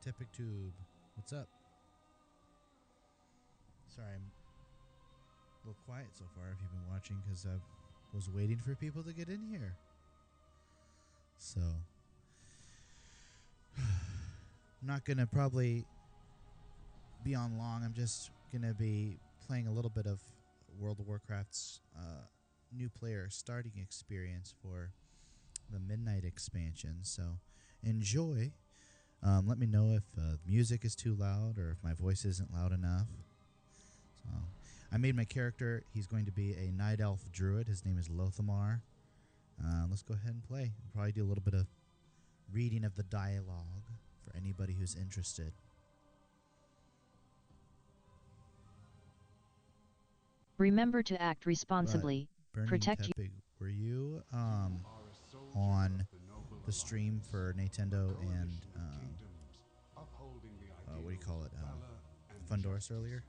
Tepic Tube. What's up? Sorry, I'm a little quiet so far if you've been watching because I was waiting for people to get in here. So, I'm not going to probably be on long. I'm just going to be playing a little bit of World of Warcraft's new player starting experience for the Midnight expansion. So, enjoy. Let me know if the music is too loud or if my voice isn't loud enough. So, I made my character. He's going to be a Night Elf Druid. His name is Lothamar. Let's go ahead and play. We'll probably do a little bit of reading of the dialogue for anybody who's interested. Remember to act responsibly. Burning Protect Tepig, were you on the stream for Nintendo and what do you call it, Fundoris earlier?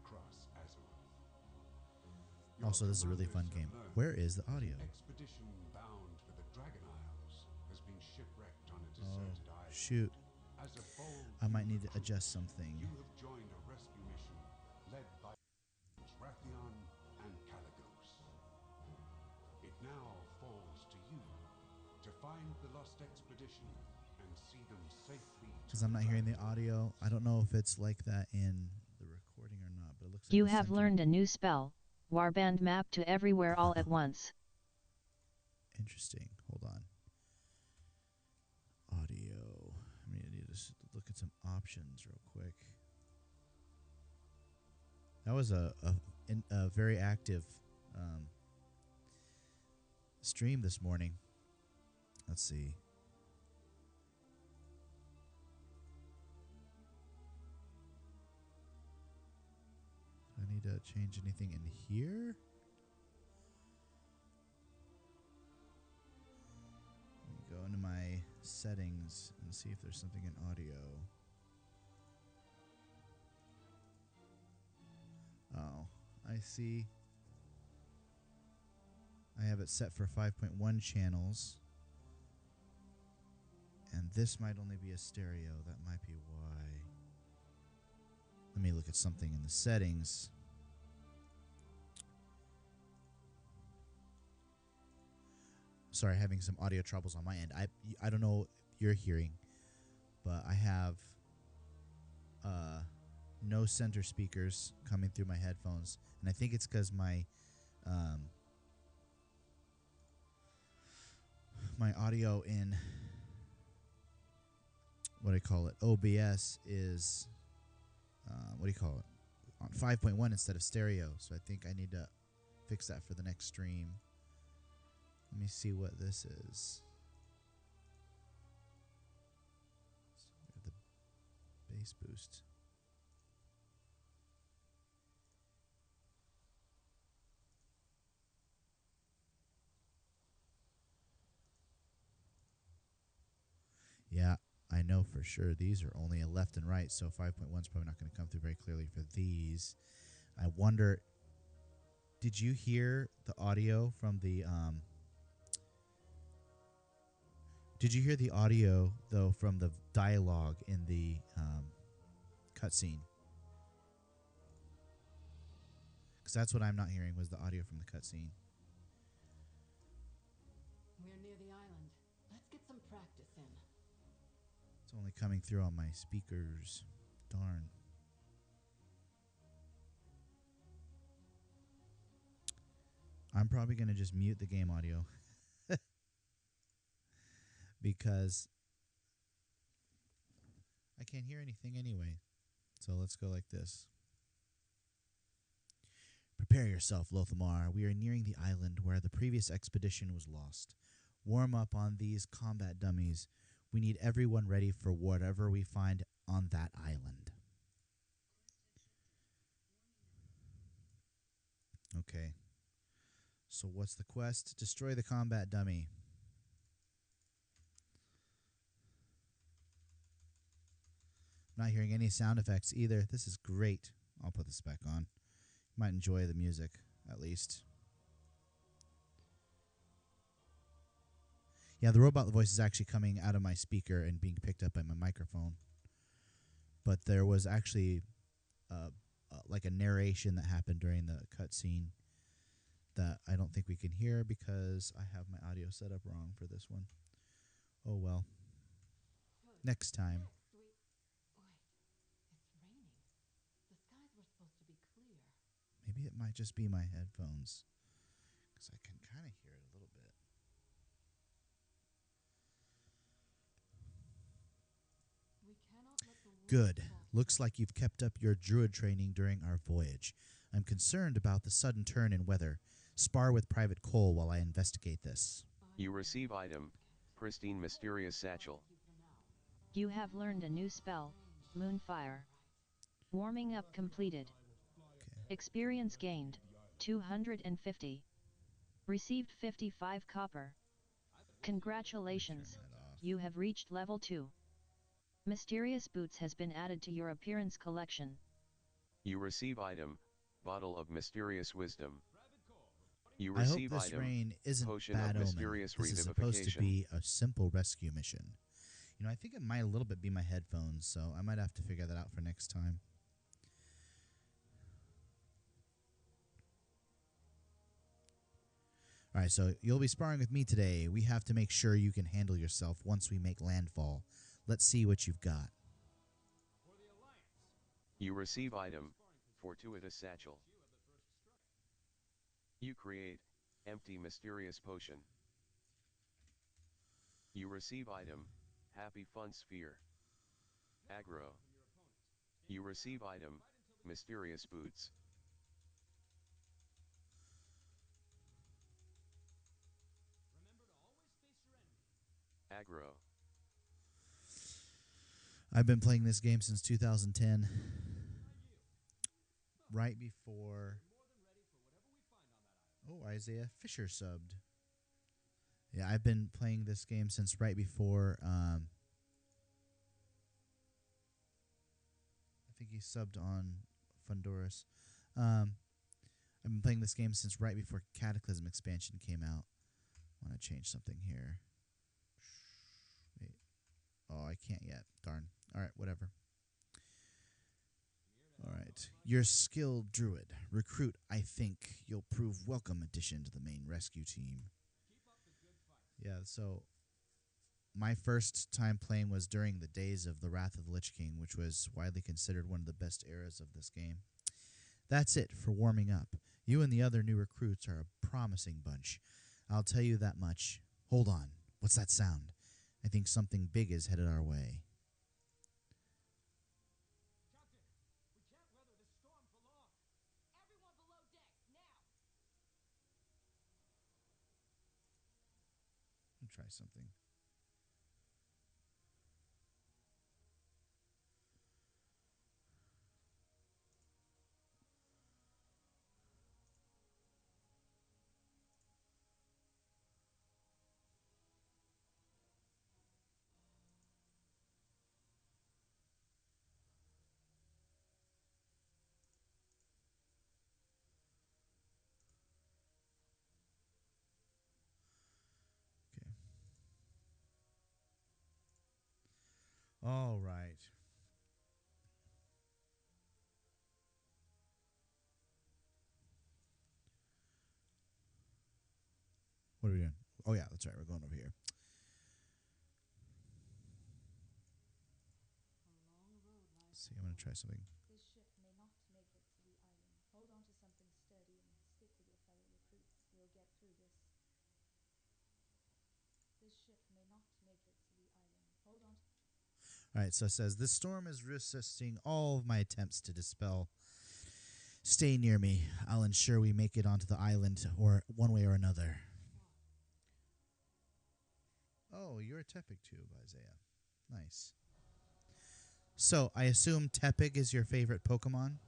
Also, this is a really fun game. Where is the audio? Expedition bound for the Dragon Isles has been shipwrecked on a Oh, deserted island. shoot. As a bold I might need to adjust something. you have joined a rescue mission led by Rathian and Kalagos. It now falls to you to find the lost expedition and see them safely. Because I'm not hearing the audio. I don't know if it's like that in the recording or not, but it looks like You the have center- learned a new spell. Warband map to everywhere all at once. Interesting. Hold on. Audio. I mean, I need to look at some options real quick. That was a very active stream this morning. Let's see. Do I need to change anything in here? Let me go into my settings and see if there's something in audio. Oh, I see. I have it set for 5.1 channels. And this might only be a stereo. That might be why. Let me look at something in the settings. Sorry, having some audio troubles on my end. I don't know if you're hearing, but I have no center speakers coming through my headphones, and I think it's because my my audio in what do I call it, OBS is what do you call it, on 5.1 instead of stereo. So I think I need to fix that for the next stream. Let me see what this is. So we have the bass boost. Yeah, I know for sure these are only a left and right, so 5.1 is probably not going to come through very clearly for these. I wonder, did you hear the audio from the did you hear the audio though from the dialogue in the cutscene? Because that's what I'm not hearing, was the audio from the cutscene. We're near the island. Let's get some practice in. It's only coming through on my speakers. Darn. I'm probably going to just mute the game audio. Because I can't hear anything anyway. So let's go like this. Prepare yourself, Lothamar. We are nearing the island where the previous expedition was lost. Warm up on these combat dummies. We need everyone ready for whatever we find on that island. Okay. So what's the quest? Destroy the combat dummy. I'm not hearing any sound effects either. This is great. I'll put this back on. You might enjoy the music, at least. Yeah, the robot voice is actually coming out of my speaker and being picked up by my microphone. but there was actually like a narration that happened during the cutscene that I don't think we can hear because I have my audio set up wrong for this one. Oh well. Next time. Sweet. Wait, it's raining. The skies were supposed to be clear. Maybe it might just be my headphones because I can kind of hear it a little bit. We cannot let the wolves Good. fall. Looks like you've kept up your druid training during our voyage. I'm concerned about the sudden turn in weather. Spar with Private Cole while I investigate this. You receive item, Pristine Mysterious Satchel. You have learned a new spell, Moonfire. Warming up completed. Okay. Experience gained, 250. Received 55 copper. Congratulations, Turn that off. you have reached level 2. Mysterious Boots has been added to your appearance collection. You receive item, Bottle of Mysterious Wisdom. You I hope receive this item, rain isn't Potion bad of omen. Mysterious This is supposed to Revivification. be a simple rescue mission. You know, I think it might a little bit be my headphones, so I might have to figure that out for next time. Alright, so you'll be sparring with me today. We have to make sure you can handle yourself once we make landfall. Let's see what you've got. You receive item, Fortuitous Satchel. You create, Empty Mysterious Potion. You receive item, Happy Fun Sphere. Aggro. You receive item, Mysterious Boots. Aggro. I've been playing this game since 2010. Right before... Oh, Isaiah Fisher subbed. Yeah, I've been playing this game since right before... I think he subbed on Fundorus. I've been playing this game since right before Cataclysm expansion came out. I want to change something here. Wait. Oh, I can't yet. Darn. All right, whatever. All right. You're skilled druid. Recruit, I think you'll prove welcome addition to the main rescue team. Yeah, so my first time playing was during the days of the Wrath of the Lich King, which was widely considered one of the best eras of this game. That's it for warming up. You and the other new recruits are a promising bunch. I'll tell you that much. Hold on. What's that sound? I think something big is headed our way. Everyone below decks, now! Let me try something. Okay. All right. What are we doing? Oh, yeah, that's right. We're going over here. Let's see, I'm going to try something. This ship may not make it to the island. Hold on to something sturdy and stick with your fellow recruits. We'll get through this. This ship may not make it to the island. Hold on. All right, so it says, this storm is resisting all of my attempts to dispel. Stay near me. I'll ensure we make it onto the island, or one way or another. Oh, you're a Tepig tube, Isaiah. Nice. So, I assume Tepig is your favorite Pokemon?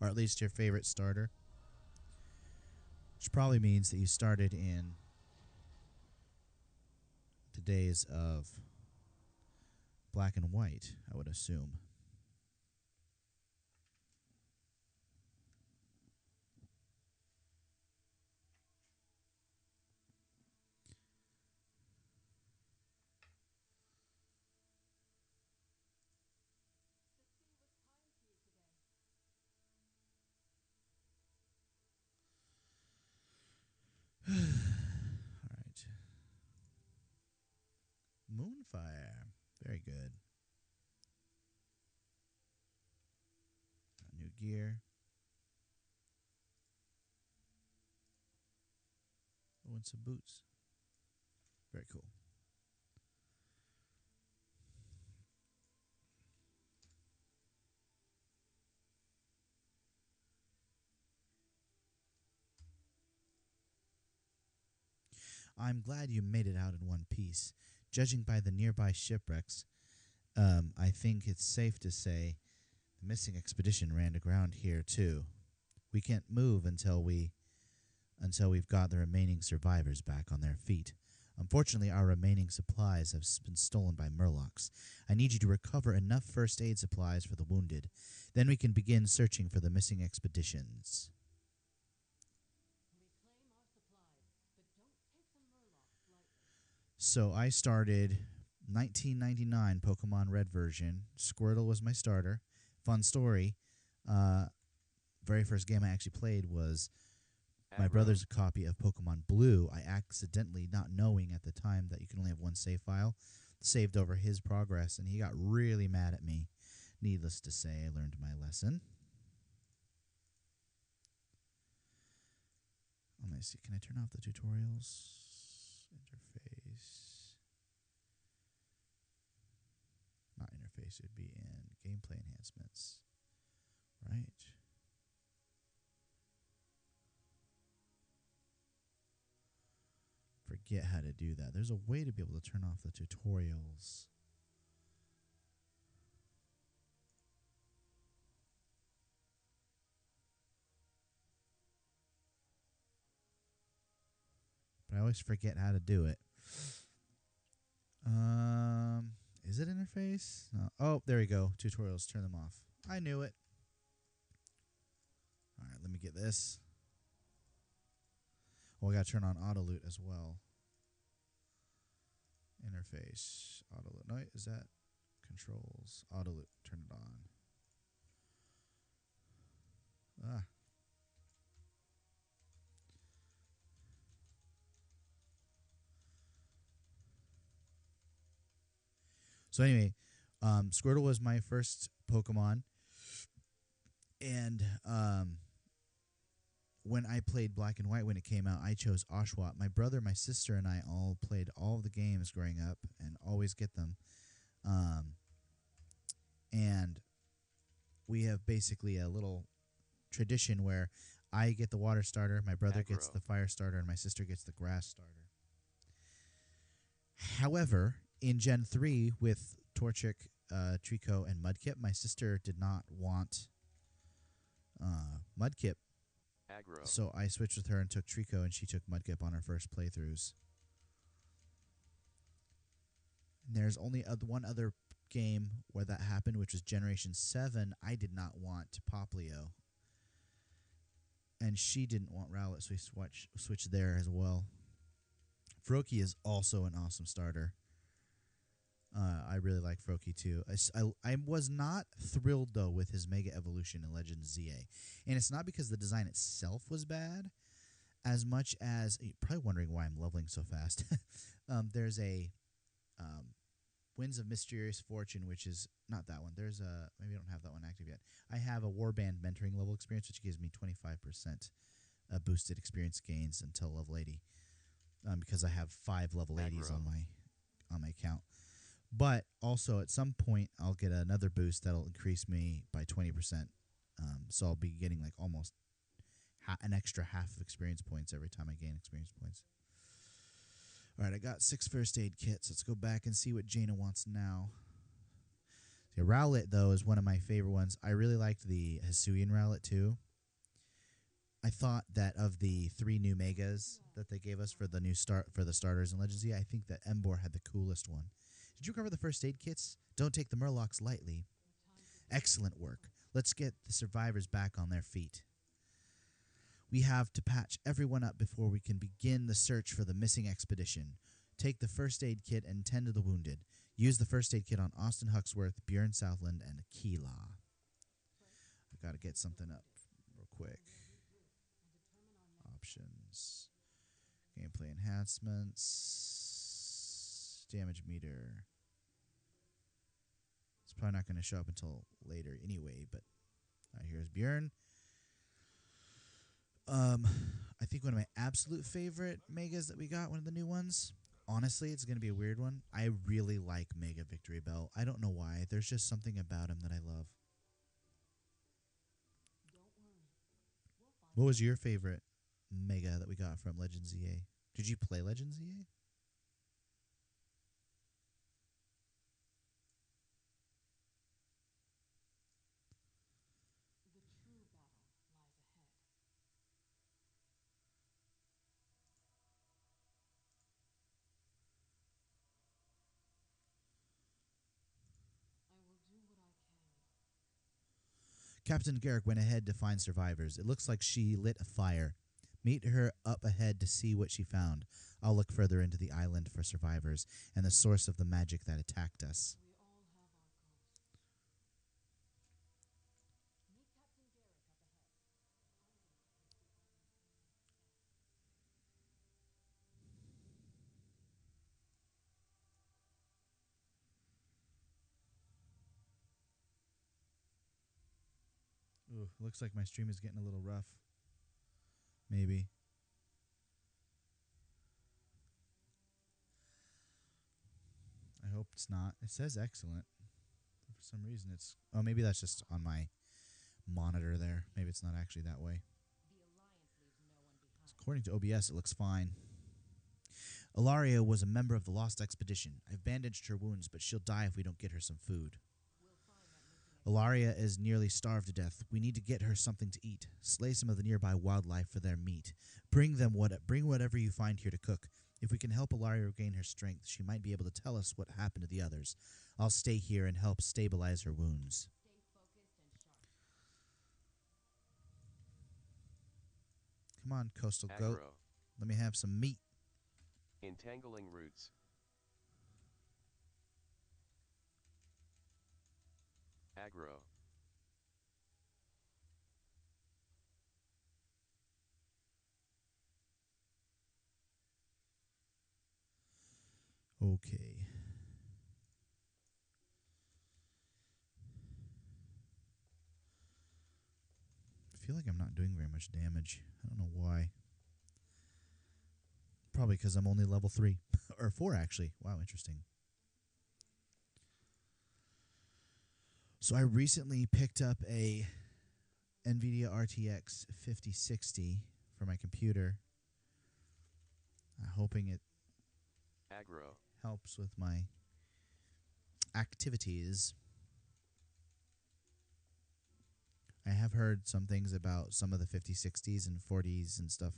Or at least your favorite starter? Which probably means that you started in the days of Black and White, I would assume. Moonfire. Very good. New gear. Oh, and some boots. Very cool. I'm glad you made it out in one piece. Judging by the nearby shipwrecks, I think it's safe to say the missing expedition ran aground here too. We can't move until we've got the remaining survivors back on their feet. Unfortunately, our remaining supplies have been stolen by Murlocs. I need you to recover enough first aid supplies for the wounded. Then we can begin searching for the missing expeditions. So I started 1999 Pokemon Red version. Squirtle was my starter. Fun story. Very first game I actually played was my brother's copy of Pokemon Blue. I accidentally, not knowing at the time that you can only have one save file, saved over his progress, and he got really mad at me. Needless to say, I learned my lesson. Let me see. Can I turn off the tutorials? Interface. Not interface. It would be in gameplay enhancements. Right. Forget how to do that. There's a way to be able to turn off the tutorials. But I always forget how to do it. Is it interface? No. Oh, there we go. Tutorials. Turn them off. I knew it. All right, let me get this. Oh, I got to turn on auto loot as well. Interface. Auto loot. No, is that controls? Auto loot. Turn it on. Ah. So anyway, Squirtle was my first Pokemon. And when I played Black and White when it came out, I chose Oshawott. My brother, my sister, and I all played all of the games growing up and always get them. And we have basically a little tradition where I get the water starter, my brother gets the fire starter, and my sister gets the grass starter. However, in Gen 3 with Torchic, Trico, and Mudkip, my sister did not want Mudkip. Aggro. So I switched with her and took Trico, and she took Mudkip on her first playthroughs. And there's only one other game where that happened, which was Generation 7. I did not want Poplio. And she didn't want Rowlet, so we switched there as well. Froakie is also an awesome starter. I really like Froakie too. I was not thrilled, though, with his Mega Evolution in Legends ZA. And it's not because the design itself was bad, as much as... You're probably wondering why I'm leveling so fast. There's a Winds of Mysterious Fortune, which is... Not that one. There's a... Maybe I don't have that one active yet. I have a Warband mentoring level experience, which gives me 25% boosted experience gains until level 80. Because I have 5 level 80s on my account. But also, at some point, I'll get another boost that'll increase me by 20%. So I'll be getting like almost an extra half of experience points every time I gain experience points. All right, I got 6 first aid kits. Let's go back and see what Jaina wants now. The Rowlet, though, is one of my favorite ones. I really liked the Hisuian Rowlet, too. I thought that of the 3 new Megas that they gave us for the starters in Legends Z, I think that Emboar had the coolest one. Did you cover the first aid kits? Don't take the Murlocs lightly. Excellent work. Let's get the survivors back on their feet. We have to patch everyone up before we can begin the search for the missing expedition. Take the first aid kit and tend to the wounded. Use the first aid kit on Austin Huxworth, Bjorn Southland, and Keela. I've got to get something up real quick. Options. Gameplay enhancements. Damage meter. It's probably not going to show up until later anyway, but here's Bjorn. I think one of my absolute favorite megas that we got, one of the new ones, honestly, it's going to be a weird one. I really like Mega Victory Bell. I don't know why. There's just something about him that I love. What was your favorite mega that we got from Legends EA? Did you play Legends EA? Captain Garrick went ahead to find survivors. It looks like she lit a fire. Meet her up ahead to see what she found. I'll look further into the island for survivors and the source of the magic that attacked us. Ooh, looks like my stream is getting a little rough. Maybe. I hope it's not. It says excellent. For some reason it's... Oh, maybe that's just on my monitor there. Maybe it's not actually that way. According to OBS, it looks fine. Ilaria was a member of the Lost Expedition. I've bandaged her wounds, but she'll die if we don't get her some food. Ilaria is nearly starved to death. We need to get her something to eat. Slay some of the nearby wildlife for their meat. Bring whatever you find here to cook. If we can help Ilaria regain her strength, she might be able to tell us what happened to the others. I'll stay here and help stabilize her wounds. Come on, Coastal Goat. Let me have some meat. Entangling roots. Aggro. Okay. I feel like I'm not doing very much damage. I don't know why. Probably because I'm only level 3. Or 4, actually. Wow, interesting. So I recently picked up a NVIDIA RTX 5060 for my computer. Hoping it Aggro. helps with my activities. I have heard some things about some of the 5060s and 40s and stuff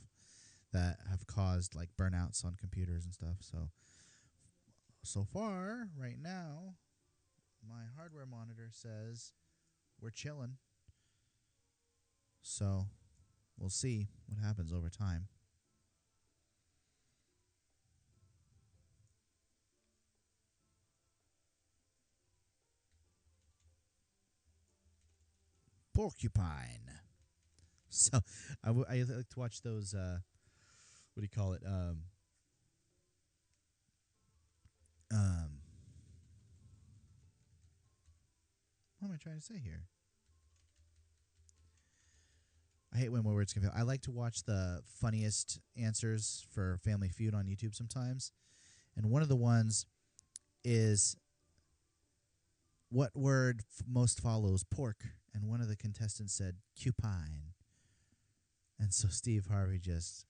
that have caused like burnouts on computers and stuff. So far, right now, my hardware monitor says we're chilling. So we'll see what happens over time. Porcupine. So I like to watch those. What do you call it? What am I trying to say here? I hate when my words confuse. I like to watch the funniest answers for Family Feud on YouTube sometimes, and one of the ones is what word most follows pork, and one of the contestants said cupine, and so Steve Harvey just,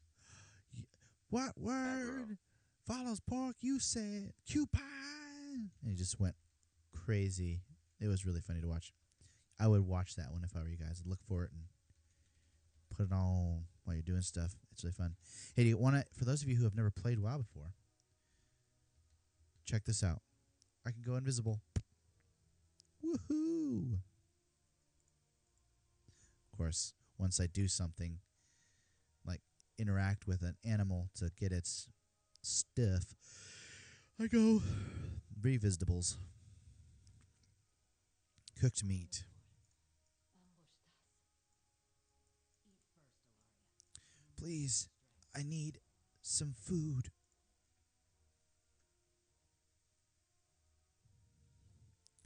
what word follows pork? You said cupine, and he just went crazy. It was really funny to watch. I would watch that one if I were you guys. I'd look for it and put it on while you're doing stuff. It's really fun. Hey, do you want to, for those of you who have never played WoW before, check this out. I can go invisible. Woohoo! Of course, once I do something, like interact with an animal to get its stuff, I go revisibles. Cooked meat. Please, I need some food.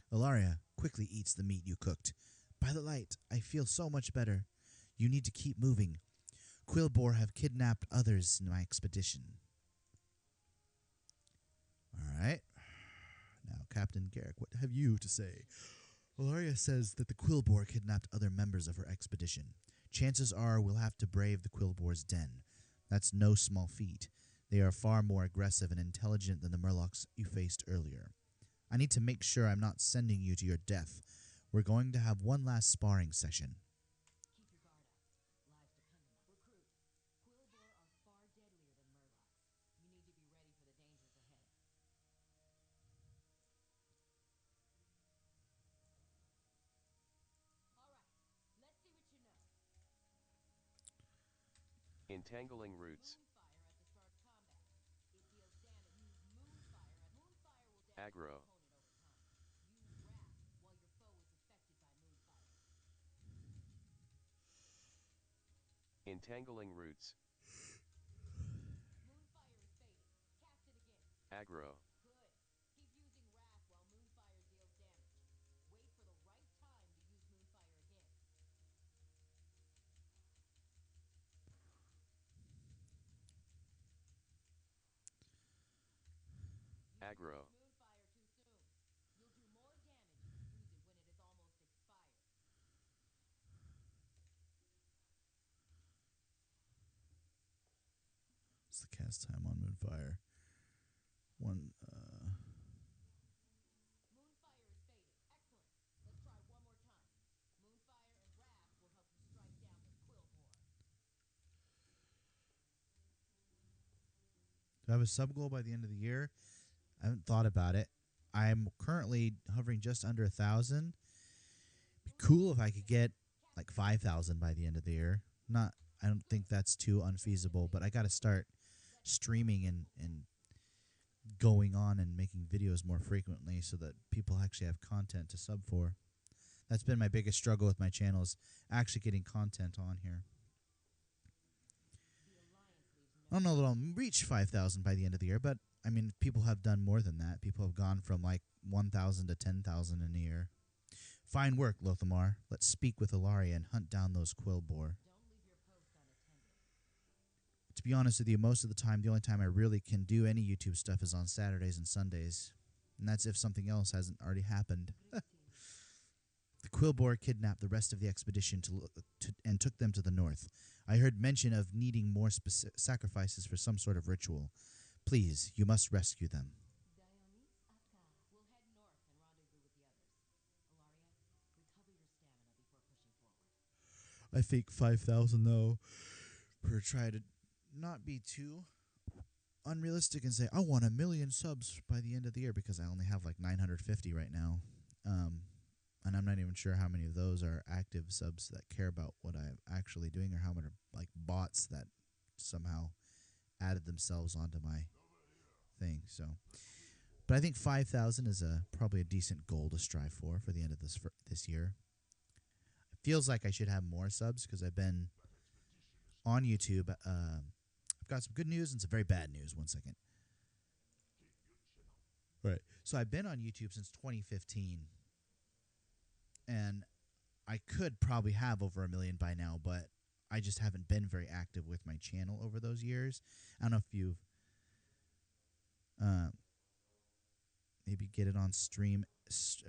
Ilaria, quickly eats the meat you cooked. By the light, I feel so much better. You need to keep moving. Quillbore have kidnapped others in my expedition. All right. Now, Captain Garrick, what have you to say? Ilaria says that the Quillbore kidnapped other members of her expedition. Chances are we'll have to brave the Quillbore's den. That's no small feat. They are far more aggressive and intelligent than the Murlocs you faced earlier. I need to make sure I'm not sending you to your death. We're going to have one last sparring session. Entangling roots. Aggro. Entangling roots. Aggro. Aggro. What's the cast time on Moonfire? One, Do I have a sub goal by the end of the year? I haven't thought about it. I'm currently hovering just under 1,000. Be cool if I could get like 5,000 by the end of the year. I don't think that's too unfeasible, but I got to start streaming and going on and making videos more frequently so that people actually have content to sub for. That's been my biggest struggle with my channel, is actually getting content on here. I don't know that I'll reach 5,000 by the end of the year, but I mean, people have done more than that. People have gone from like 1,000 to 10,000 in a year. Fine work, Lothamar. Let's speak with Ilaria and hunt down those Quillbore. To be honest with you, most of the time, the only time I really can do any YouTube stuff is on Saturdays and Sundays. And that's if something else hasn't already happened. The Quillbore kidnapped the rest of the expedition and took them to the north. I heard mention of needing more sacrifices for some sort of ritual. Please, you must rescue them. I think 5,000, though, for try to not be too unrealistic and say, I want 1 million subs by the end of the year, because I only have like 950 right now. And I'm not even sure how many of those are active subs that care about what I'm actually doing, or how many are like bots that somehow added themselves onto my thing. So, but I think 5,000 is probably a decent goal to strive for the end of this year. It feels like I should have more subs because I've been on YouTube. I've got some good news and some very bad news. 1 second. Right. So I've been on YouTube since 2015. And I could probably have over 1 million by now, but I just haven't been very active with my channel over those years. I don't know if you've maybe get it on stream.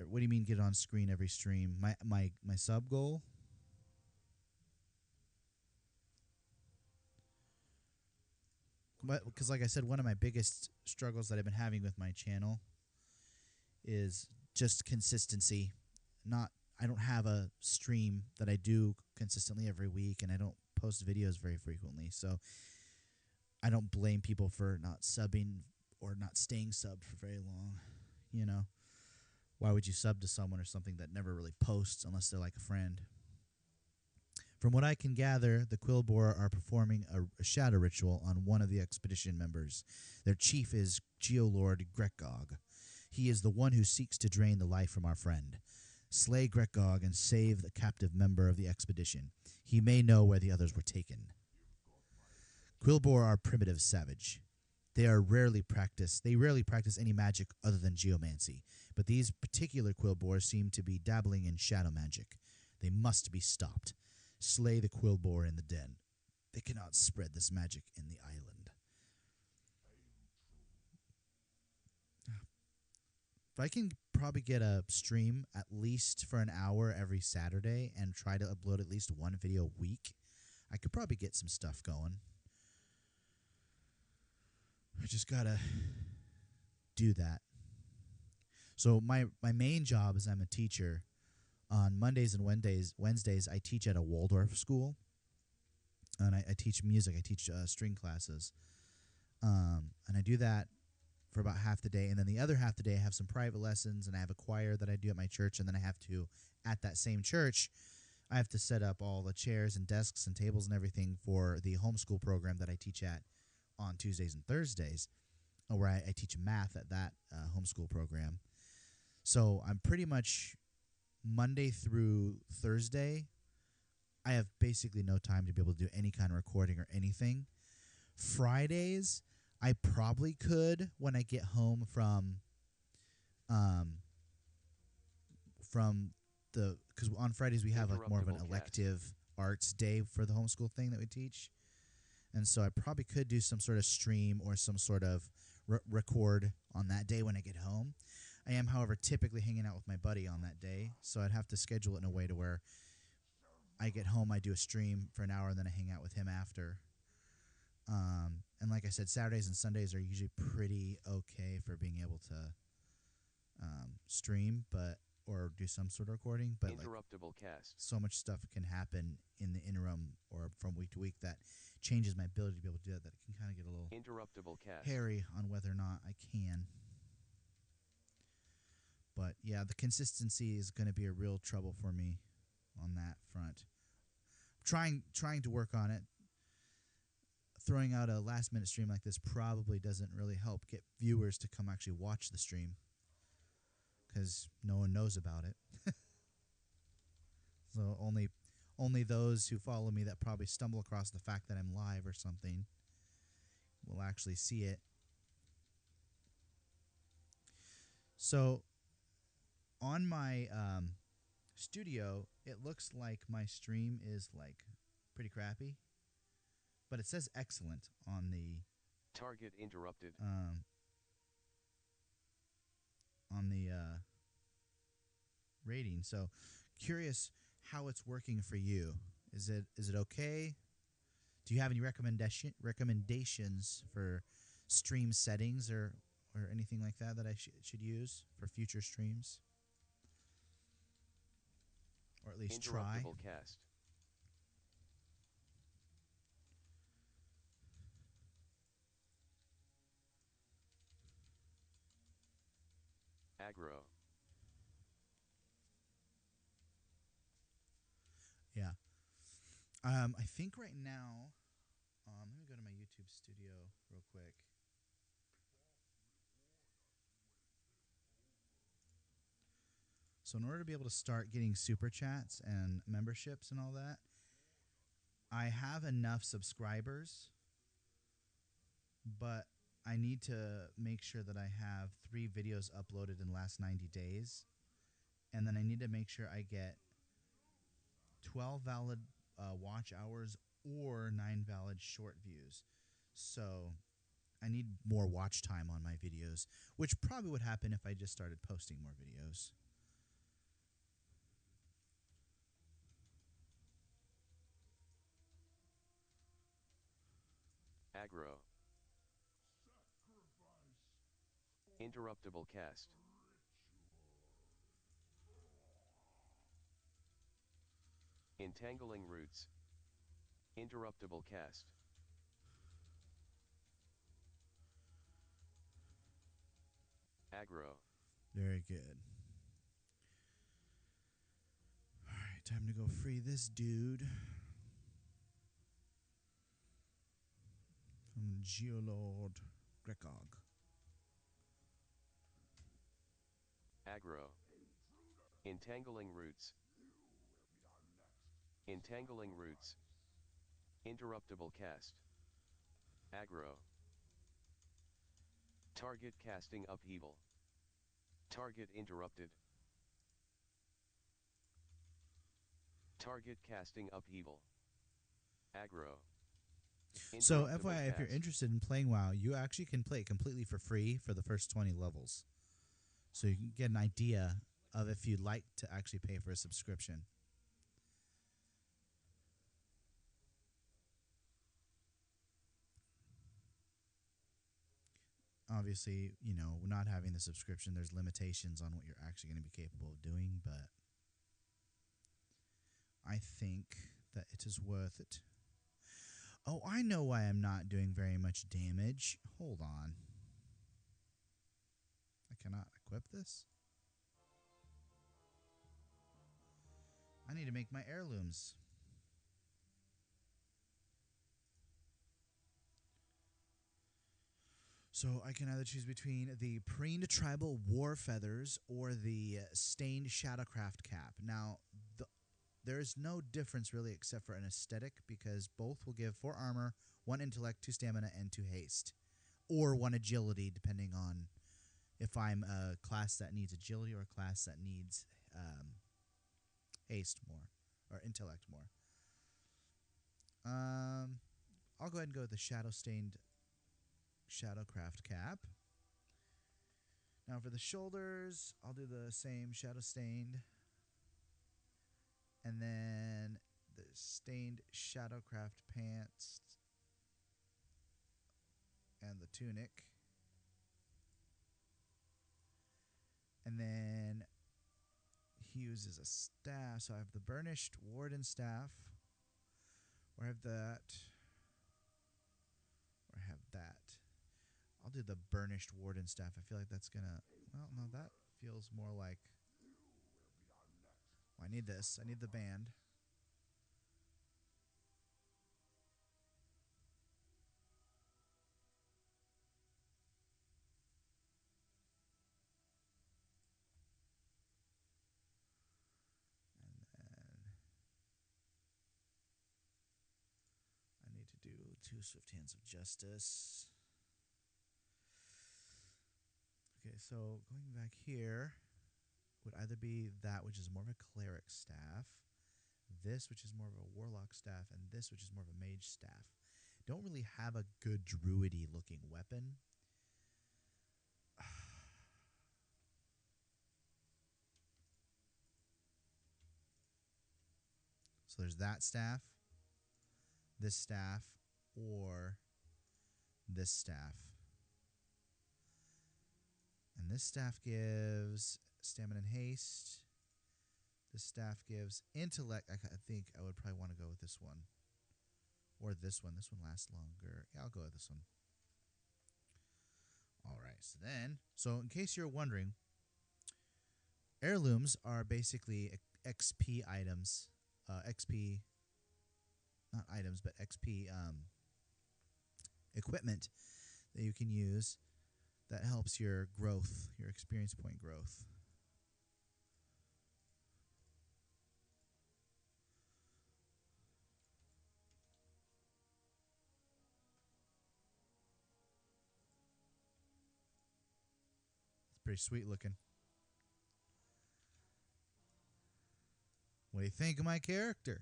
What do you mean get it on screen every stream? My sub goal? Because like I said, one of my biggest struggles that I've been having with my channel is just consistency. I don't have a stream that I do consistently every week, and I don't post videos very frequently. So I don't blame people for not subbing or not staying subbed for very long. You know, why would you sub to someone or something that never really posts unless they're like a friend? From what I can gather, the Quillbore are performing a shadow ritual on one of the expedition members. Their chief is Geolord Grekgog. He is the one who seeks to drain the life from our friend. Slay Grekgog and save the captive member of the expedition. He may know where the others were taken. Quillbore are primitive savage. they are rarely practiced. They rarely practice any magic other than geomancy. But these particular quill boars seem to be dabbling in shadow magic. They must be stopped. Slay the quill boar in the den. They cannot spread this magic in the island. If I can probably get a stream at least for an hour every Saturday and try to upload at least one video a week, I could probably get some stuff going. I just gotta do that. So my main job is I'm a teacher. On Mondays and Wednesdays, I teach at a Waldorf school. And I teach music. I teach string classes. And I do that for about half the day. And then the other half the day, I have some private lessons, and I have a choir that I do at my church. And then I have to, at that same church, I have to set up all the chairs and desks and tables and everything for the homeschool program that I teach at on Tuesdays and Thursdays, where I teach math at that homeschool program. So I'm pretty much Monday through Thursday, I have basically no time to be able to do any kind of recording or anything. Fridays, I probably could when I get home from the, because on Fridays we have like more of an elective arts day for the homeschool thing that we teach. And so I probably could do some sort of stream or some sort of record on that day when I get home. I am, however, typically hanging out with my buddy on that day, so I'd have to schedule it in a way to where I get home, I do a stream for an hour, and then I hang out with him after. And like I said, Saturdays and Sundays are usually pretty okay for being able to stream, or do some sort of recording. But Interruptible cast. So much stuff can happen in the interim or from week to week that changes my ability to be able to do that. That it can kind of get a little Interruptible cast. hairy on whether or not I can. But yeah, the consistency is going to be a real trouble for me on that front. Trying to work on it. Throwing out a last-minute stream like this probably doesn't really help get viewers to come actually watch the stream, because no one knows about it. So only those who follow me that probably stumble across the fact that I'm live or something will actually see it. So on my studio, it looks like my stream is like pretty crappy, but it says excellent on the Target interrupted. Rating. So curious how it's working for you. Is it okay? Do you have any recommendations for stream settings or anything like that I should use for future streams? Or at least try. Interruptible cast. Aggro. Yeah. I think right now, let me go to my YouTube studio real quick. So in order to be able to start getting super chats and memberships and all that, I have enough subscribers, but I need to make sure that I have 3 videos uploaded in the last 90 days. And then I need to make sure I get 12 valid watch hours or 9 valid short views. So I need more watch time on my videos, which probably would happen if I just started posting more videos. Aggro. Interruptible cast. Entangling roots. Interruptible cast. Aggro. Very good. All right, time to go free this dude from Geolord Grekog. Aggro. Entangling roots. Entangling roots. Interruptible cast. Aggro. Target casting upheaval. Target interrupted. Target casting upheaval. Aggro. So, Interruptible FYI, if you're cast. interested in playing WoW, you actually can play it completely for free for the first 20 levels. So you can get an idea of if you'd like to actually pay for a subscription. Obviously, you know, not having the subscription, there's limitations on what you're actually going to be capable of doing, but I think that it is worth it. Oh, I know why I'm not doing very much damage. Hold on. I cannot equip this. I need to make my heirlooms. So I can either choose between the preened tribal war feathers or the stained shadowcraft cap. Now, there is no difference really except for an aesthetic, because both will give 4 armor, 1 intellect, 2 stamina, and 2 haste. Or 1 agility, depending on if I'm a class that needs agility or a class that needs haste more, or intellect more. I'll go ahead and go with the shadow-stained shadowcraft cap. Now for the shoulders, I'll do the same shadow-stained. And then the stained shadowcraft pants and the tunic. And then he uses a staff. So I have the burnished warden staff. Or I have that. Or I have that. I'll do the burnished warden staff. I feel like that's going to... Well, no, that feels more like... Oh, I need this. I need the band. I need to do 2 Swift Hands of Justice. Okay, so going back here would either be that, which is more of a cleric staff, this, which is more of a warlock staff, and this, which is more of a mage staff. Don't really have a good druidy looking weapon. So there's that staff, this staff, or this staff. And this staff gives stamina and haste. This staff gives intellect. I think I would probably want to go with this one. Or this one. This one lasts longer. Yeah, I'll go with this one. Alright, so in case you're wondering, heirlooms are basically XP items. XP, not items, but XP equipment that you can use that helps your growth, your experience point growth. It's pretty sweet looking. What do you think of my character?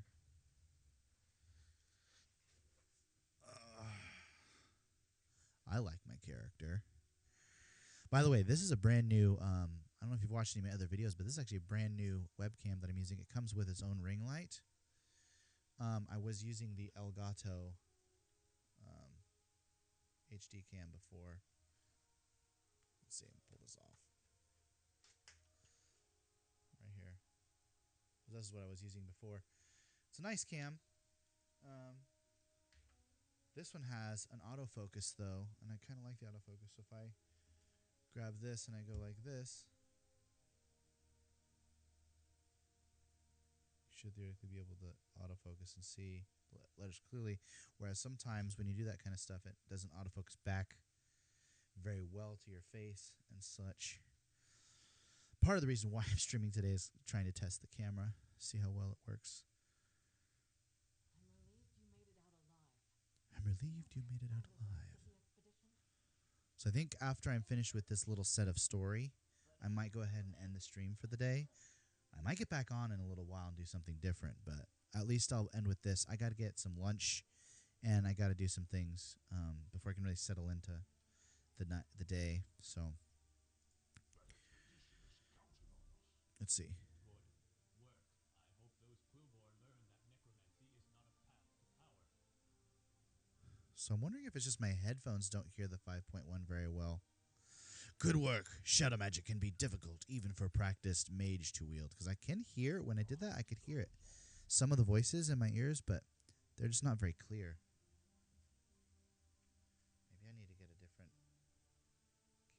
I like my character. By the way, this is a brand new, I don't know if you've watched any of my other videos, but this is actually a brand new webcam that I'm using. It comes with its own ring light. I was using the Elgato HD cam before. Let's see, I'll pull this off. Right here. This is what I was using before. It's a nice cam. This one has an autofocus, though, and I kind of like the autofocus. So if I grab this and I go like this, you should theoretically be able to autofocus and see letters clearly. Whereas sometimes when you do that kind of stuff, it doesn't autofocus back very well to your face and such. Part of the reason why I'm streaming today is trying to test the camera, see how well it works. I'm relieved you made it out alive. I'm relieved you made it out alive. Of the expedition? So I think after I'm finished with this little set of story, I might go ahead and end the stream for the day. I might get back on in a little while and do something different, but at least I'll end with this. I got to get some lunch, and I got to do some things before I can really settle into the day. So let's see. So I'm wondering if it's just my headphones don't hear the 5.1 very well. Good work. Shadow magic can be difficult, even for practiced mage to wield. Because I can hear, when I did that, I could hear it. Some of the voices in my ears, but they're just not very clear. Maybe I need to get a different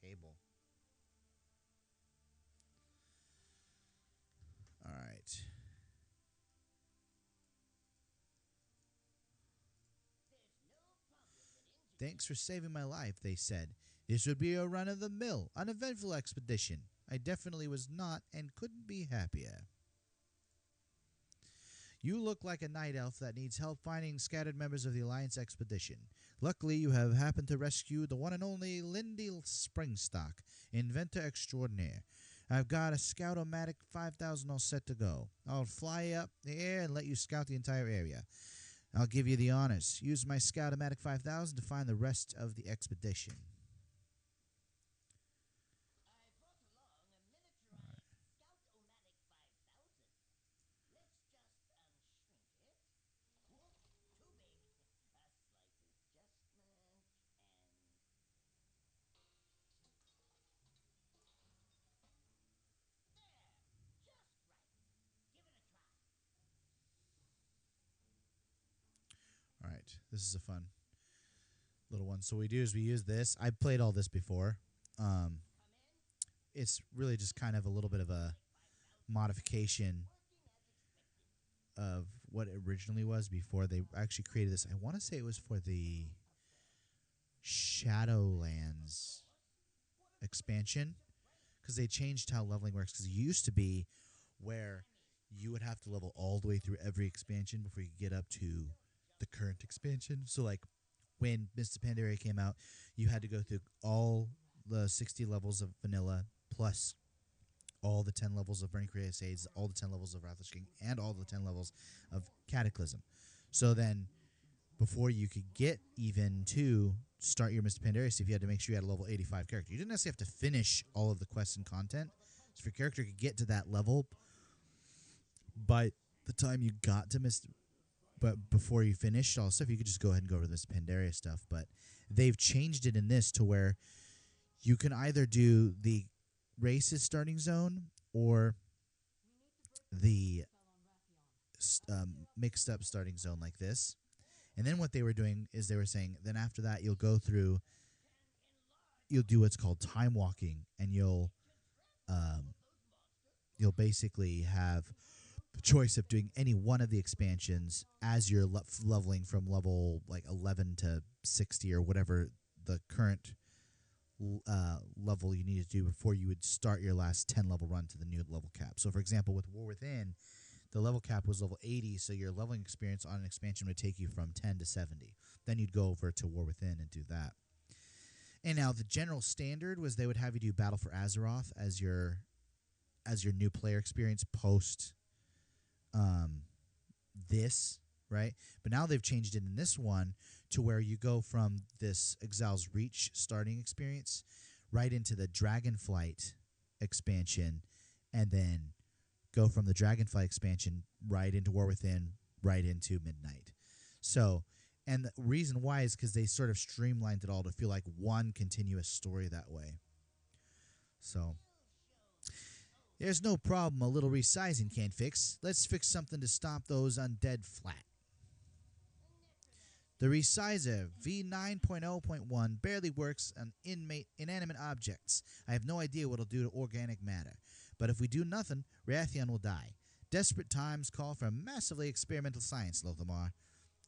cable. All right. Thanks for saving my life, they said. This would be a run-of-the-mill, uneventful expedition. I definitely was not and couldn't be happier. You look like a night elf that needs help finding scattered members of the Alliance expedition. Luckily, you have happened to rescue the one and only Lindy Springstock, inventor extraordinaire. I've got a Scout-O-Matic 5000 all set to go. I'll fly up the air and let you scout the entire area. I'll give you the honors. Use my Scout-O-Matic 5000 to find the rest of the expedition. All right, this is a fun little one. So what we do is we use this. I've played all this before. It's really just kind of a little bit of a modification of what it originally was before they actually created this. I want to say it was for the Shadowlands expansion, because they changed how leveling works. Because it used to be where you would have to level all the way through every expansion before you could get up to the current expansion. So like when Mists of Pandaria came out, you had to go through all the 60 levels of vanilla plus all the 10 levels of Burning Crusades, all the 10 levels of Wrath of King, and all the 10 levels of Cataclysm. So then, before you could get even to start your Mr. Pandaria stuff, you had to make sure you had a level 85 character. You didn't necessarily have to finish all of the quests and content. So if your character could get to that level, by the time you got to but before you finished all the stuff, you could just go ahead and go over this Pandaria stuff. But they've changed it in this to where you can either do the races starting zone or the mixed up starting zone like this. And then what they were doing is they were saying, then after that you'll go through, you'll do what's called time walking, and you'll basically have the choice of doing any one of the expansions as you're leveling from level like 11 to 60 or whatever the current level you need to do before you would start your last 10 level run to the new level cap. So for example, with War Within, the level cap was level 80, so your leveling experience on an expansion would take you from 10 to 70. Then you'd go over to War Within and do that. And now the general standard was they would have you do Battle for Azeroth as your new player experience post this, right? But now they've changed it in this one to where you go from this Exile's Reach starting experience right into the Dragonflight expansion, and then go from the Dragonflight expansion right into War Within, right into Midnight. So, and the reason why is because they sort of streamlined it all to feel like one continuous story that way. So, there's no problem a little resizing can't fix. Let's fix something to stop those undead flat. The resizer V9.0.1 barely works on inanimate objects. I have no idea what it'll do to organic matter. But if we do nothing, Rathian will die. Desperate times call for massively experimental science, Lothamar.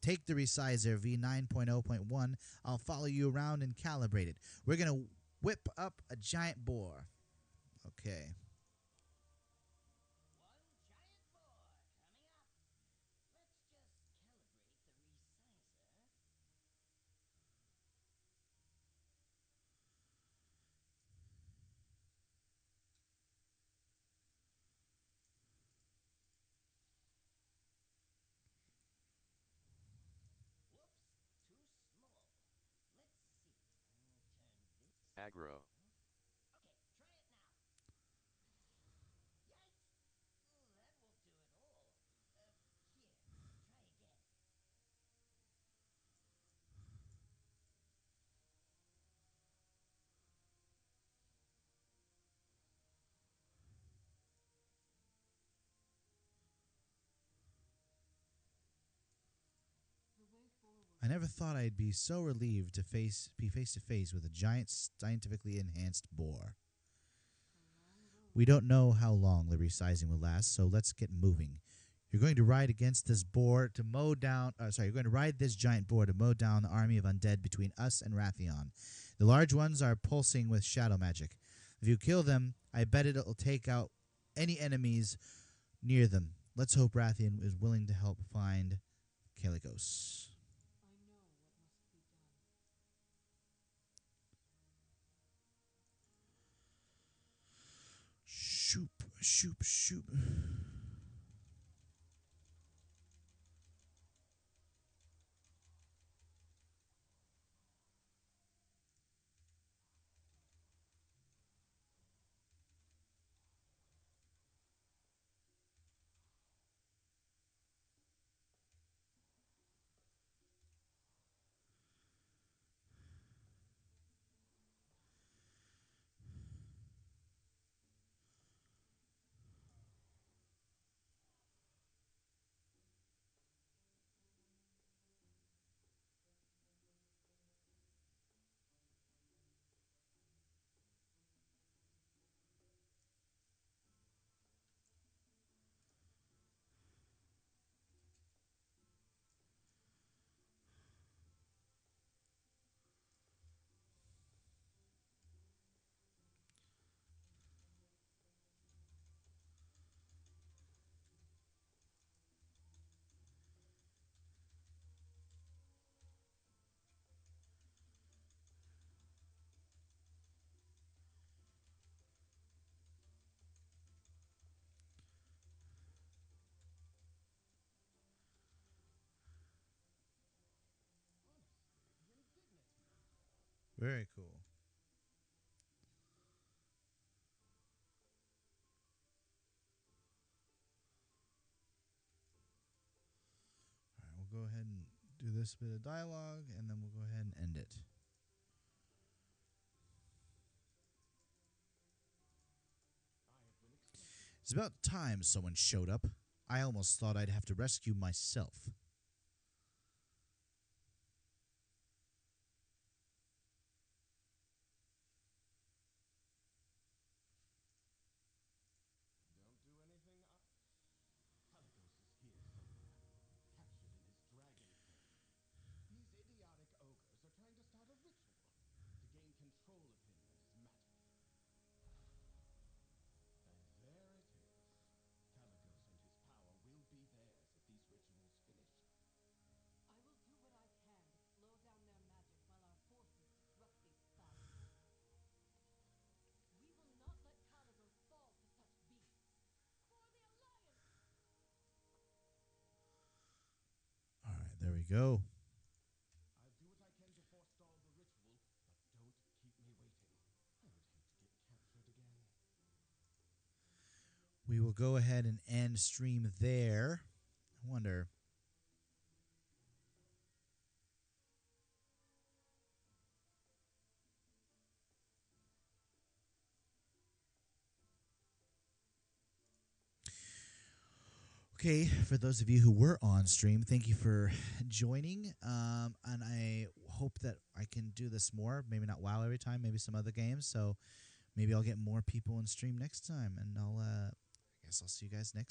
Take the resizer V9.0.1. I'll follow you around and calibrate it. We're going to whip up a giant boar. Okay. aggro. I never thought I'd be so relieved to be face to face with a giant scientifically enhanced boar. We don't know how long the resizing will last, so let's get moving. You're going to ride against this boar to mow down. You're going to ride this giant boar to mow down the army of undead between us and Rathion. The large ones are pulsing with shadow magic. If you kill them, I bet it'll take out any enemies near them. Let's hope Rathion is willing to help find Kalikos. Shoop, shoop, shoop. Very cool. All right, we'll go ahead and do this bit of dialogue, and then we'll go ahead and end it. It's about time someone showed up. I almost thought I'd have to rescue myself. All right, there we go. We will go ahead and end stream there. I wonder. Okay, for those of you who were on stream, thank you for joining. And I hope that I can do this more. Maybe not WoW every time, maybe some other games. So maybe I'll get more people on stream next time. And I guess I'll see you guys next time.